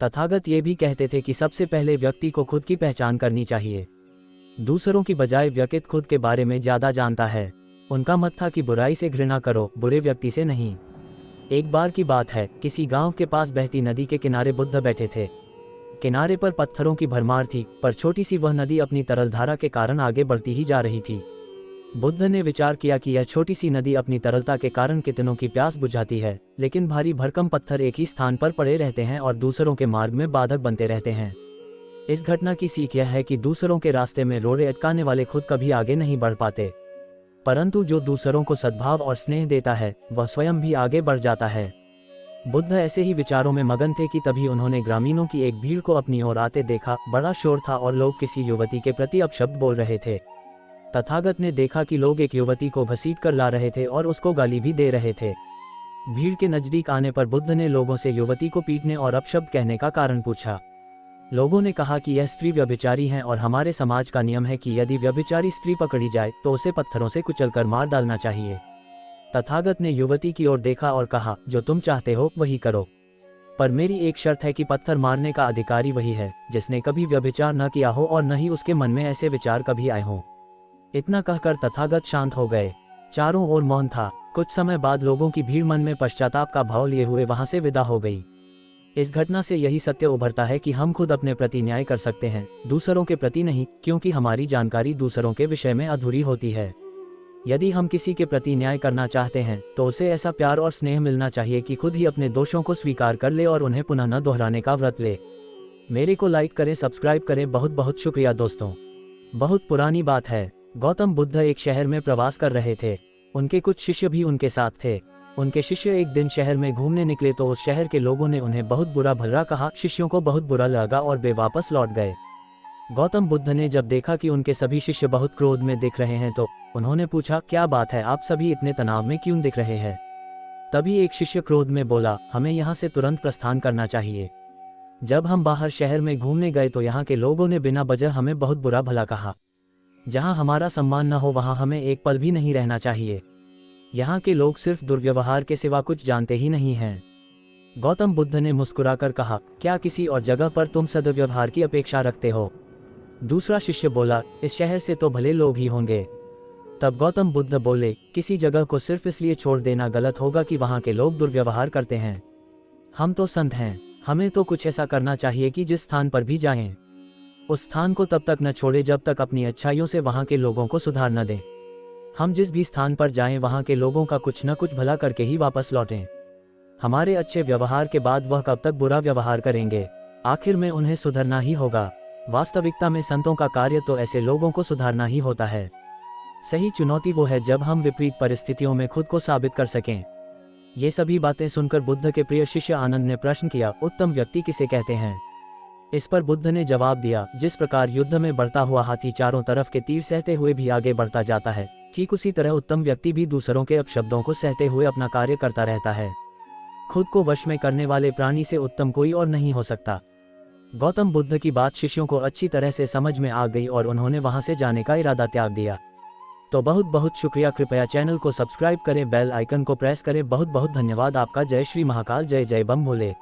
तथागत ये भी कहते थे कि सबसे पहले व्यक्ति को खुद की पहचान करनी चाहिए। दूसरों की बजाय व्यक्ति खुद के बारे में ज़्यादा जानता है। उनका मत था कि बुराई से घृणा करो, बुरे व्यक्ति से नहीं। एक बार की बात है, किसी गांव के पास बहती नदी के किनारे बुद्ध बैठे थे। किनारे पर पत्थरों की भरमार थी, पर छोटी सी वह नदी अपनी तरल धारा के कारण आगे बढ़ती ही जा रही थी। बुद्ध ने विचार किया कि यह छोटी सी नदी अपनी तरलता के कारण कितनों की प्यास बुझाती है, लेकिन भारी भरकम पत्थर एक ही स्थान पर पड़े रहते हैं और दूसरों के मार्ग में बाधक बनते रहते हैं। इस घटना की सीख यह है कि दूसरों के रास्ते में रोड़े अटकाने वाले खुद कभी आगे नहीं बढ़ पाते, परंतु जो दूसरों को सद्भाव और स्नेह देता है वह स्वयं भी आगे बढ़ जाता है। बुद्ध ऐसे ही विचारों में मगन थे कि तभी उन्होंने ग्रामीणों की एक भीड़ को अपनी ओर आते देखा। बड़ा शोर था और लोग किसी युवती के प्रति अपशब्द बोल रहे थे। तथागत ने देखा कि लोग एक युवती को घसीट कर ला रहे थे और उसको गाली भी दे रहे थे। भीड़ के नजदीक आने पर बुद्ध ने लोगों से युवती को पीटने और अपशब्द कहने का कारण पूछा। लोगों ने कहा कि यह स्त्री व्यभिचारी है और हमारे समाज का नियम है कि यदि व्यभिचारी स्त्री पकड़ी जाए तो उसे पत्थरों से कुचलकर मार डालना चाहिए। तथागत ने युवती की ओर देखा और कहा, जो तुम चाहते हो वही करो, पर मेरी एक शर्त है कि पत्थर मारने का अधिकारी वही है जिसने कभी व्यभिचार न किया हो और न ही उसके मन में ऐसे विचार कभी आए हों। इतना कहकर तथागत शांत हो गए। चारों ओर मौन था। कुछ समय बाद लोगों की भीड़ मन में पश्चाताप का भाव लिए हुए वहां से विदा हो गई। इस घटना से यही सत्य उभरता है कि हम खुद अपने प्रति न्याय कर सकते हैं, दूसरों के प्रति नहीं, क्योंकि हमारी जानकारी दूसरों के विषय में अधूरी होती है। यदि हम किसी के प्रति न्याय करना चाहते हैं तो उसे ऐसा प्यार और स्नेह मिलना चाहिए कि खुद ही अपने दोषों को स्वीकार कर ले और उन्हें पुनः न दोहराने का व्रत ले। मेरे को लाइक करें, सब्सक्राइब करें। बहुत बहुत शुक्रिया दोस्तों। बहुत पुरानी बात है। गौतम बुद्ध एक शहर में प्रवास कर रहे थे। उनके कुछ शिष्य भी उनके साथ थे। उनके शिष्य एक दिन शहर में घूमने निकले तो उस शहर के लोगों ने उन्हें बहुत बुरा भला कहा। शिष्यों को बहुत बुरा लगा और वे वापस लौट गए। गौतम बुद्ध ने जब देखा कि उनके सभी शिष्य बहुत क्रोध में दिख रहे हैं तो उन्होंने पूछा, क्या बात है, आप सभी इतने तनाव में क्यों दिख रहे हैं? तभी एक शिष्य क्रोध में बोला, हमें यहाँ से तुरंत प्रस्थान करना चाहिए। जब हम बाहर शहर में घूमने गए तो यहाँ के लोगों ने बिना वजह हमें बहुत बुरा भला कहा। जहाँ हमारा सम्मान न हो वहाँ हमें एक पल भी नहीं रहना चाहिए। यहाँ के लोग सिर्फ दुर्व्यवहार के सिवा कुछ जानते ही नहीं हैं। गौतम बुद्ध ने मुस्कुराकर कहा, क्या किसी और जगह पर तुम सद्व्यवहार की अपेक्षा रखते हो? दूसरा शिष्य बोला, इस शहर से तो भले लोग ही होंगे। तब गौतम बुद्ध बोले, किसी जगह को सिर्फ इसलिए छोड़ देना गलत होगा कि वहाँ के लोग दुर्व्यवहार करते हैं। हम तो संत हैं, हमें तो कुछ ऐसा करना चाहिए कि जिस स्थान पर भी जाएं, उस स्थान को तब तक न छोड़े जब तक अपनी अच्छाइयों से वहाँ के लोगों को सुधार न दें। हम जिस भी स्थान पर जाएं वहाँ के लोगों का कुछ न कुछ भला करके ही वापस लौटें। हमारे अच्छे व्यवहार के बाद वह कब तक बुरा व्यवहार करेंगे? आखिर में उन्हें सुधरना ही होगा। वास्तविकता में संतों का कार्य तो ऐसे लोगों को सुधारना ही होता है। सही चुनौती वो है जब हम विपरीत परिस्थितियों में खुद को साबित कर सकें। ये सभी बातें सुनकर बुद्ध के प्रिय शिष्य आनंद ने प्रश्न किया, उत्तम व्यक्ति किसे कहते हैं? इस पर बुद्ध ने जवाब दिया, जिस प्रकार युद्ध में बढ़ता हुआ हाथी चारों तरफ के तीर सहते हुए भी आगे बढ़ता जाता है, ठीक उसी तरह उत्तम व्यक्ति भी दूसरों के अपशब्दों को सहते हुए अपना कार्य करता रहता है। खुद को वश में करने वाले प्राणी से उत्तम कोई और नहीं हो सकता। गौतम बुद्ध की बात शिष्यों को अच्छी तरह से समझ में आ गई और उन्होंने वहां से जाने का इरादा त्याग दिया। तो बहुत बहुत शुक्रिया। कृपया चैनल को सब्सक्राइब करें, बेल आइकन को प्रेस करें। बहुत बहुत धन्यवाद आपका। जय श्री महाकाल, जय जय बम भोले।